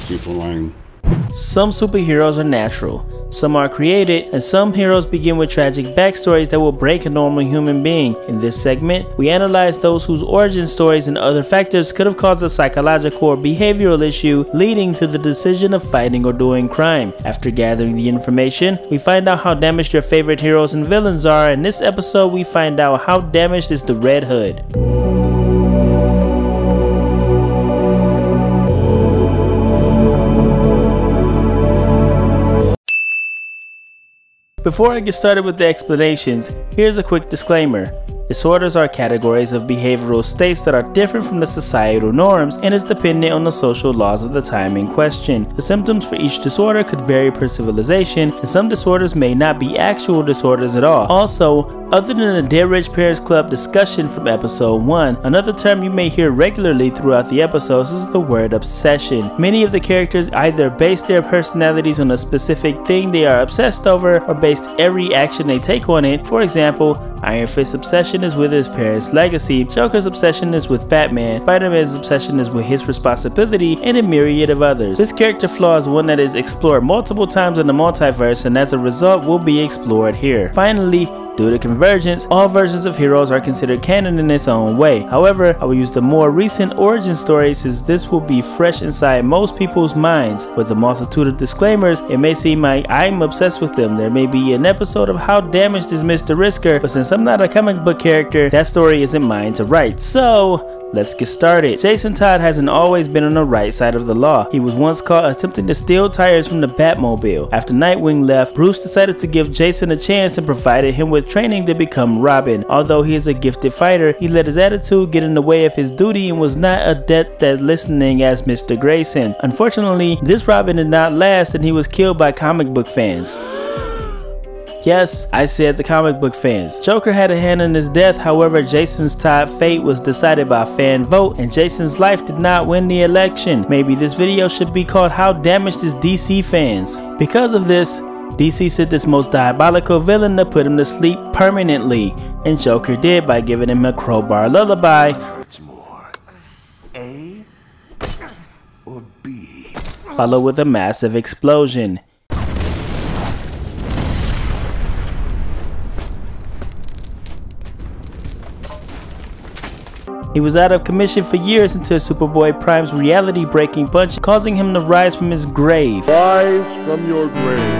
super lame. Some superheroes are natural, some are created, and some heroes begin with tragic backstories that will break a normal human being. In this segment, we analyze those whose origin stories and other factors could have caused a psychological or behavioral issue leading to the decision of fighting or doing crime. After gathering the information, we find out how damaged your favorite heroes and villains are. In this episode, we find out how damaged is the Red Hood. Before I get started with the explanations, here's a quick disclaimer. Disorders are categories of behavioral states that are different from the societal norms and is dependent on the social laws of the time in question. The symptoms for each disorder could vary per civilization, and some disorders may not be actual disorders at all. Also, other than the Dead Rich Parents Club discussion from episode 1, another term you may hear regularly throughout the episodes is the word obsession. Many of the characters either base their personalities on a specific thing they are obsessed over or base every action they take on it. For example, Iron Fist's obsession is with his parents' legacy, Joker's obsession is with Batman, Spider-Man's obsession is with his responsibility, and a myriad of others. This character flaw is one that is explored multiple times in the multiverse and as a result will be explored here. Finally, due to convergence, all versions of heroes are considered canon in its own way. However, I will use the more recent origin story since this will be fresh inside most people's minds. With a multitude of disclaimers, it may seem like I'm obsessed with them. There may be an episode of How Damaged is Mr. Risker, but since I'm not a comic book character, that story isn't mine to write. So, let's get started. Jason Todd hasn't always been on the right side of the law. He was once caught attempting to steal tires from the Batmobile. After Nightwing left, Bruce decided to give Jason a chance and provided him with training to become Robin. Although he is a gifted fighter, he let his attitude get in the way of his duty and was not adept at listening as Mr. Grayson. Unfortunately, this Robin did not last and he was killed by comic book fans. Yes, I said the comic book fans. Joker had a hand in his death, however Jason's Todd's fate was decided by fan vote and Jason's life did not win the election. Maybe this video should be called How Damaged is DC Fans? Because of this, DC sent this most diabolical villain to put him to sleep permanently, and Joker did by giving him a crowbar lullaby. Hurts more, A or B? Followed with a massive explosion. He was out of commission for years until Superboy Prime's reality-breaking punch, causing him to rise from his grave. Rise from your grave.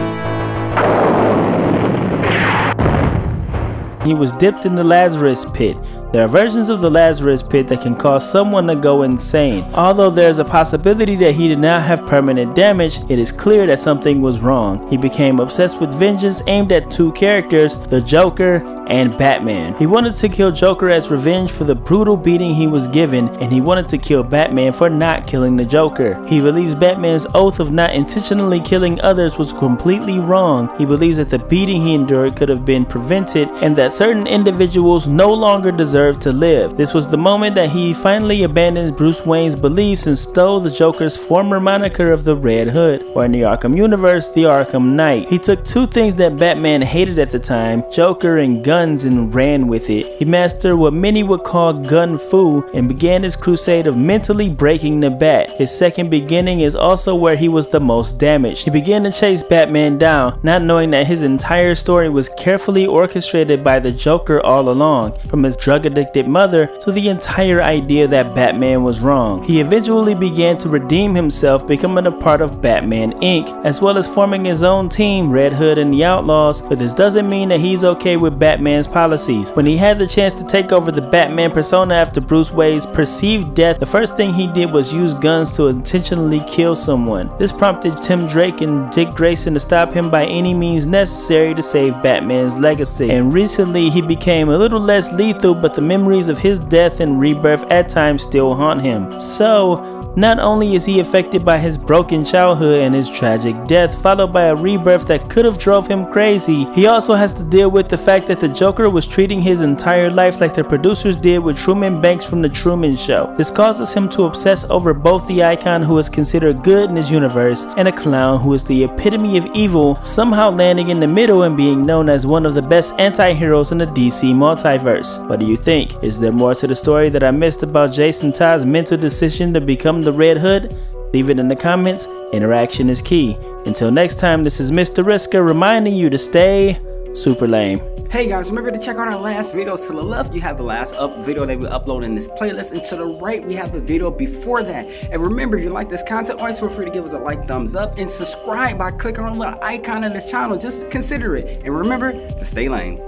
He was dipped in the Lazarus Pit. There are versions of the Lazarus Pit that can cause someone to go insane. Although there is a possibility that he did not have permanent damage, it is clear that something was wrong. He became obsessed with vengeance aimed at two characters, the Joker and Batman. He wanted to kill Joker as revenge for the brutal beating he was given, and he wanted to kill Batman for not killing the Joker. He believes Batman's oath of not intentionally killing others was completely wrong. He believes that the beating he endured could have been prevented and that certain individuals no longer deserve to live. This was the moment that he finally abandons Bruce Wayne's beliefs and stole the Joker's former moniker of the Red Hood, or in the Arkham universe, the Arkham Knight. He took two things that Batman hated at the time, Joker and guns, and ran with it. He mastered what many would call gun fu and began his crusade of mentally breaking the Bat. His second beginning is also where he was the most damaged. He began to chase Batman down, not knowing that his entire story was carefully orchestrated by the Joker all along, from his drug-addicted mother to the entire idea that Batman was wrong. He eventually began to redeem himself, becoming a part of Batman Inc., as well as forming his own team, Red Hood and the Outlaws, but this doesn't mean that he's okay with Batman's policies. When he had the chance to take over the Batman persona after Bruce Wayne's perceived death, the first thing he did was use guns to intentionally kill someone. This prompted Tim Drake and Dick Grayson to stop him by any means necessary to save Batman's legacy. And recently he became a little less lethal, but the memories of his death and rebirth at times still haunt him. So, not only is he affected by his broken childhood and his tragic death, followed by a rebirth that could have drove him crazy, he also has to deal with the fact that the Joker was treating his entire life like the producers did with Truman Banks from The Truman Show. This causes him to obsess over both the icon who is considered good in his universe and a clown who is the epitome of evil, somehow landing in the middle and being known as one of the best anti-heroes in the DC multiverse. What do you think? Is there more to the story that I missed about Jason Todd's mental decision to become the Red Hood? Leave it in the comments. Interaction is key. Until next time, this is Mr. Riska reminding you to stay super lame. Hey guys, remember to check out our last videos. To the left, you have the last video that we upload in this playlist, and to the right, we have the video before that. And remember, if you like this content, always feel free to give us a like, thumbs up, and subscribe by clicking on the little icon on this channel. Just consider it. And remember to stay lame.